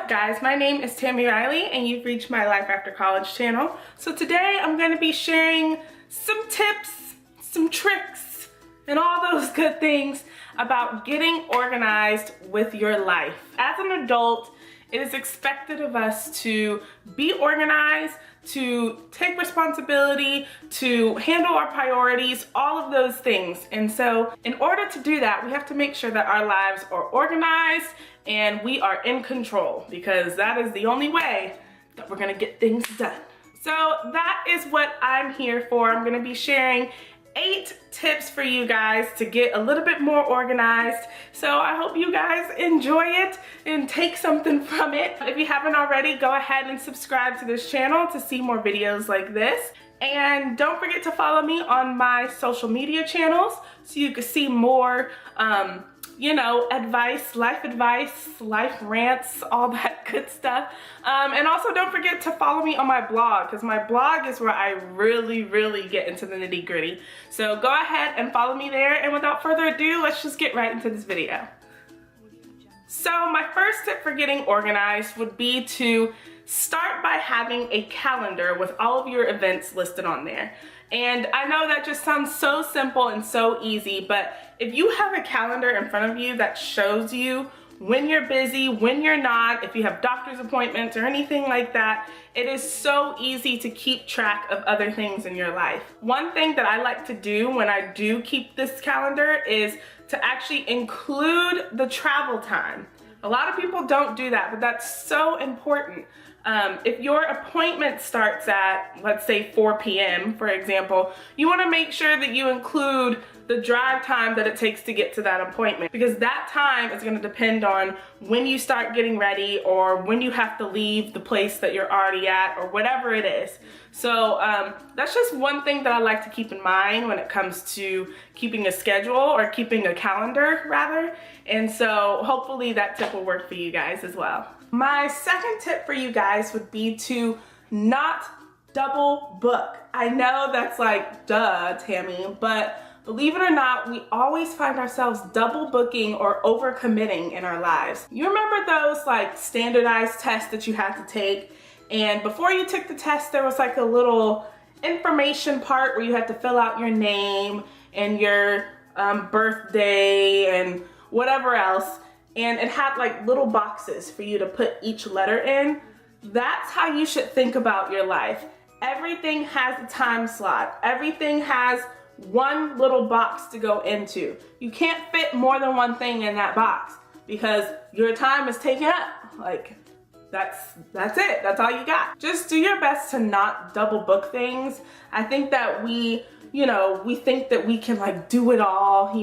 guys? My name is Tammy Riley and you've reached my Life After College channel. So today I'm going to be sharing some tips, some tricks, and all those good things about getting organized with your life. As an adult, it is expected of us to be organized, to take responsibility, to handle our priorities, all of those things. And so in order to do that, we have to make sure that our lives are organized and we are in control, because that is the only way that we're gonna get things done. So that is what I'm here for. I'm gonna be sharing 8 tips for you guys to get a little bit more organized. So I hope you guys enjoy it and take something from it. If you haven't already, go ahead and subscribe to this channel to see more videos like this. And don't forget to follow me on my social media channels so you can see more you know, advice, life rants, all that good stuff. And also don't forget to follow me on my blog, because my blog is where I really get into the nitty-gritty. So go ahead and follow me there, and without further ado, let's just get right into this video. So my first tip for getting organized would be to start by having a calendar with all of your events listed on there. And I know that just sounds so simple and so easy, but if you have a calendar in front of you that shows you when you're busy, when you're not, if you have doctor's appointments or anything like that, it is so easy to keep track of other things in your life. One thing that I like to do when I do keep this calendar is to actually include the travel time. A lot of people don't do that, but that's so important. If your appointment starts at, let's say 4 p.m., for example, you want to make sure that you include the drive time that it takes to get to that appointment, because that time is going to depend on when you start getting ready or when you have to leave the place that you're already at or whatever it is. So that's just one thing that I like to keep in mind when it comes to keeping a schedule, or keeping a calendar rather. And so hopefully that tip will work for you guys as well. My second tip for you guys would be to not double book. I know that's like, duh, Tammy, but believe it or not, we always find ourselves double booking or overcommitting in our lives. You remember those like standardized tests that you had to take, and before you took the test there was like a little information part where you had to fill out your name and your birthday and whatever else, and it had like little boxes for you to put each letter in. That's how you should think about your life. Everything has a time slot. Everything has one little box to go into. You can't fit more than one thing in that box because your time is taken up. Like, that's it. That's all you got. Just do your best to not double book things. I think that we think that we can like do it all,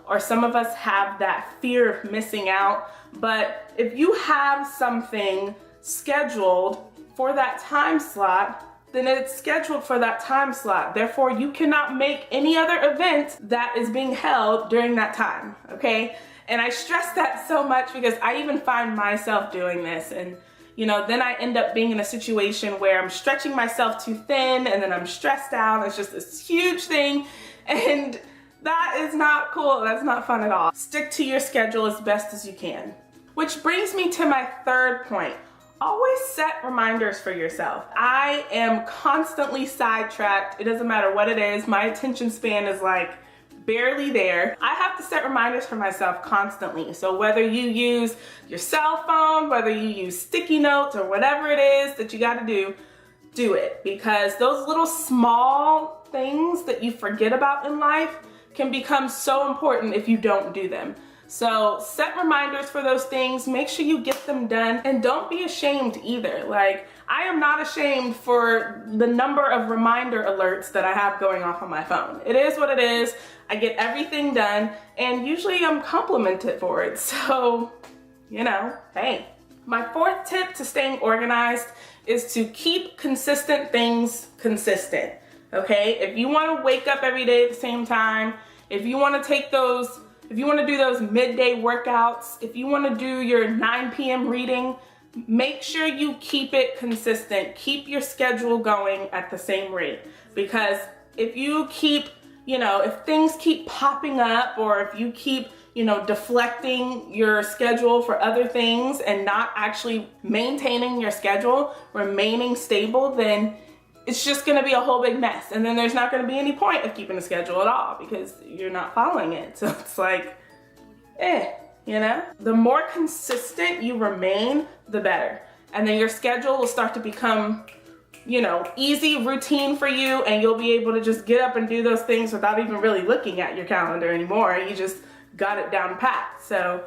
or some of us have that fear of missing out. But if you have something scheduled for that time slot, then it's scheduled for that time slot. Therefore, you cannot make any other event that is being held during that time, okay? And I stress that so much because I even find myself doing this, and then I end up being in a situation where I'm stretching myself too thin, and then I'm stressed out. It's just this huge thing, and that is not cool. That's not fun at all. Stick to your schedule as best as you can. Which brings me to my third point. Always set reminders for yourself. I am constantly sidetracked. It doesn't matter what it is. My attention span is like barely there. I have to set reminders for myself constantly. So whether you use your cell phone, whether you use sticky notes, or whatever it is that you got to do it, because those little small things that you forget about in life can become so important if you don't do them. So set reminders for those things, make sure you get them done, and don't be ashamed either. Like, I am not ashamed for the number of reminder alerts that I have going off on my phone. It is what it is. I get everything done, and usually I'm complimented for it. So, hey. My fourth tip to staying organized is to keep consistent things consistent, okay? If you want to wake up every day at the same time, if you want to do those midday workouts, if you want to do your 9 p.m. reading, make sure you keep it consistent. Keep your schedule going at the same rate, because if you keep, if things keep popping up, or if you keep, you know, deflecting your schedule for other things and not actually maintaining your schedule, remaining stable, then it's just gonna be a whole big mess. And then there's not gonna be any point of keeping a schedule at all because you're not following it. So it's like, you know? The more consistent you remain, the better. And then your schedule will start to become, you know, easy routine for you, and you'll be able to just get up and do those things without even really looking at your calendar anymore. You just got it down pat. So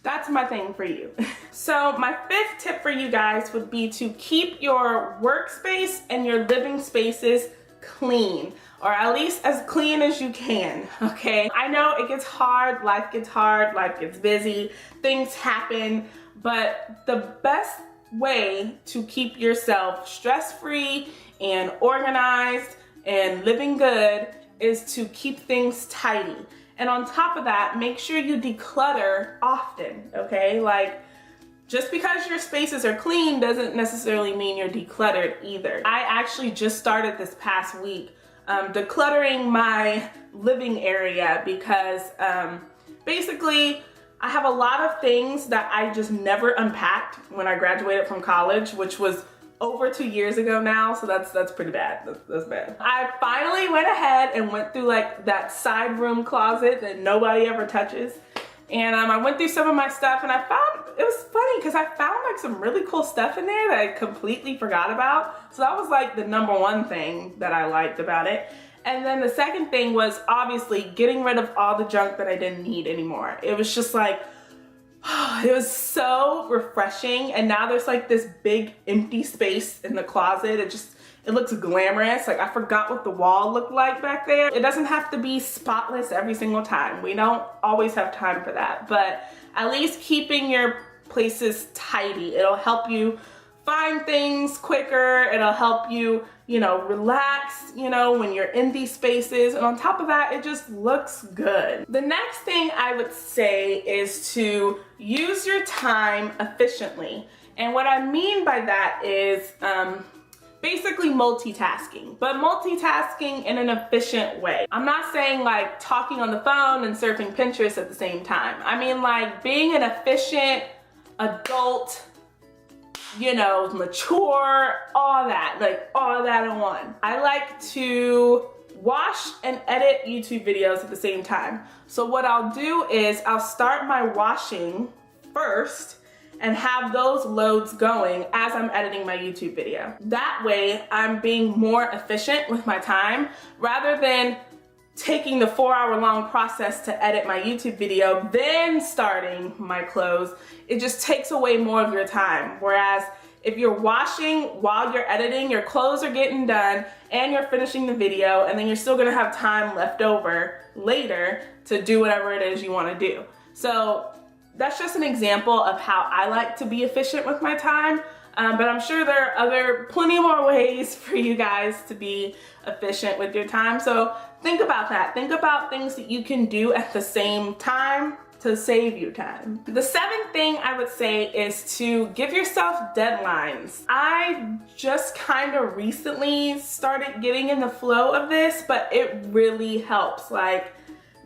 that's my thing for you. So my 5th tip for you guys would be to keep your workspace and your living spaces clean, or at least as clean as you can, okay? I know it gets hard, life gets busy, things happen, but the best way to keep yourself stress-free and organized and living good is to keep things tidy. And on top of that, make sure you declutter often, okay? Like, just because your spaces are clean doesn't necessarily mean you're decluttered either. I actually just started this past week decluttering my living area because basically I have a lot of things that I just never unpacked when I graduated from college, which was over 2 years ago now, so that's pretty bad. That's bad. I finally went ahead and went through like that side room closet that nobody ever touches. And I went through some of my stuff and I found, it was funny because I found like some really cool stuff in there that I completely forgot about. So that was like the #1 thing that I liked about it. And then the second thing was obviously getting rid of all the junk that I didn't need anymore. It was just like, it was so refreshing. And now there's like this big empty space in the closet. It looks glamorous. Like, I forgot what the wall looked like back there. It doesn't have to be spotless every single time. We don't always have time for that, but at least keeping your places tidy. It'll help you find things quicker. It'll help you, you know, relax, you know, when you're in these spaces. And on top of that, it just looks good. The next thing I would say is to use your time efficiently. And what I mean by that is basically multitasking, but multitasking in an efficient way. I'm not saying like talking on the phone and surfing Pinterest at the same time. I mean like being an efficient adult, you know, mature, all that in one. I like to wash and edit YouTube videos at the same time. So what I'll do is I'll start my washing first and have those loads going as I'm editing my YouTube video. That way I'm being more efficient with my time rather than taking the 4-hour-long process to edit my YouTube video, then starting my clothes. It just takes away more of your time. Whereas if you're washing while you're editing, your clothes are getting done and you're finishing the video, and then you're still gonna have time left over later to do whatever it is you wanna do. So that's just an example of how I like to be efficient with my time. But I'm sure there are plenty more ways for you guys to be efficient with your time. So think about that. Think about things that you can do at the same time to save you time. The 7th thing I would say is to give yourself deadlines. I just kind of recently started getting in the flow of this, but it really helps. Like,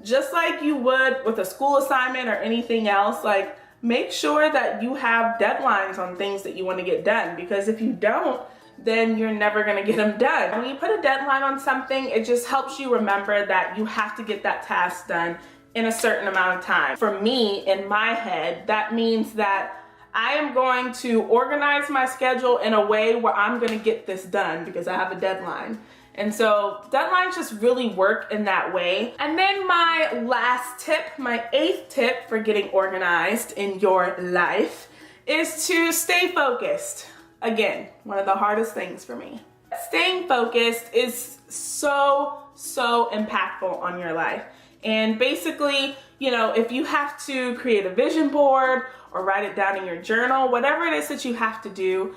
just like you would with a school assignment or anything else, like, make sure that you have deadlines on things that you want to get done, because if you don't, then you're never going to get them done. When you put a deadline on something, it just helps you remember that you have to get that task done in a certain amount of time. For me, in my head, that means that I am going to organize my schedule in a way where I'm going to get this done because I have a deadline. And so deadlines just really work in that way. And then my last tip, my 8th tip for getting organized in your life is to stay focused. Again, one of the hardest things for me. Staying focused is so impactful on your life. And basically, you know, if you have to create a vision board or write it down in your journal, whatever it is that you have to do,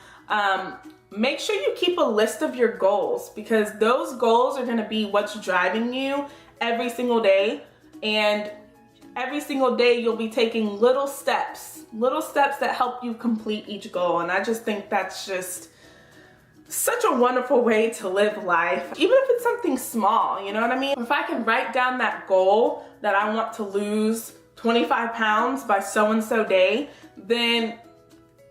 make sure you keep a list of your goals, because those goals are going to be what's driving you every single day. And every single day you'll be taking little steps that help you complete each goal. And I just think that's just such a wonderful way to live life, even if it's something small, you know what I mean? If I can write down that goal that I want to lose 25 pounds by so-and-so day, then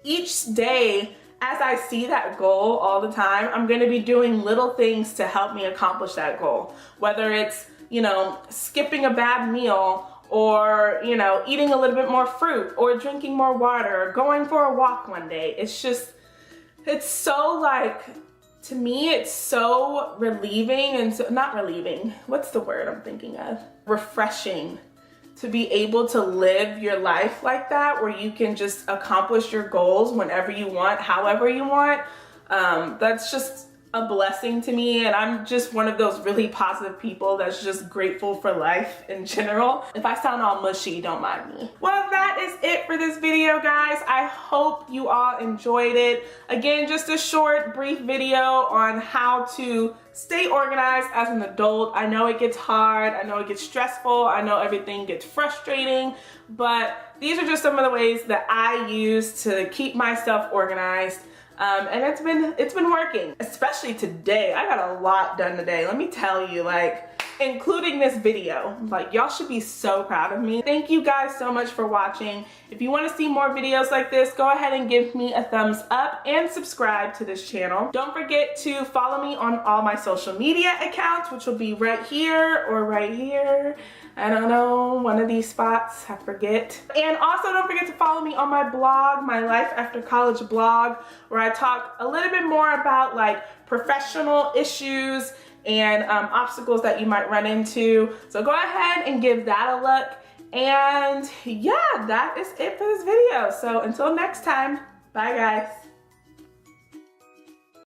each day as I see that goal all the time, I'm gonna be doing little things to help me accomplish that goal. Whether it's, you know, skipping a bad meal, or, you know, eating a little bit more fruit, or drinking more water, or going for a walk one day. It's just, it's so like, to me, it's so relieving and so, not relieving, what's the word I'm thinking of? Refreshing to be able to live your life like that, where you can just accomplish your goals whenever you want, however you want. That's just a blessing to me, and I'm just one of those really positive people that's just grateful for life in general. If I sound all mushy, don't mind me. Well, that is it for this video, guys. I hope you all enjoyed it. Again, just a short, brief video on how to stay organized as an adult. I know it gets hard, I know it gets stressful, I know everything gets frustrating, but these are just some of the ways that I use to keep myself organized. And it's been working, especially today. I got a lot done today. Let me tell you, like, including this video, like, y'all should be so proud of me. Thank you guys so much for watching. If you want to see more videos like this, go ahead and give me a thumbs up and subscribe to this channel. Don't forget to follow me on all my social media accounts, which will be right here or right here. I don't know, one of these spots, I forget. And also don't forget to follow me on my blog, my Life After College blog, where I talk a little bit more about like professional issues and obstacles that you might run into. So go ahead and give that a look. And yeah, that is it for this video. So until next time, bye guys.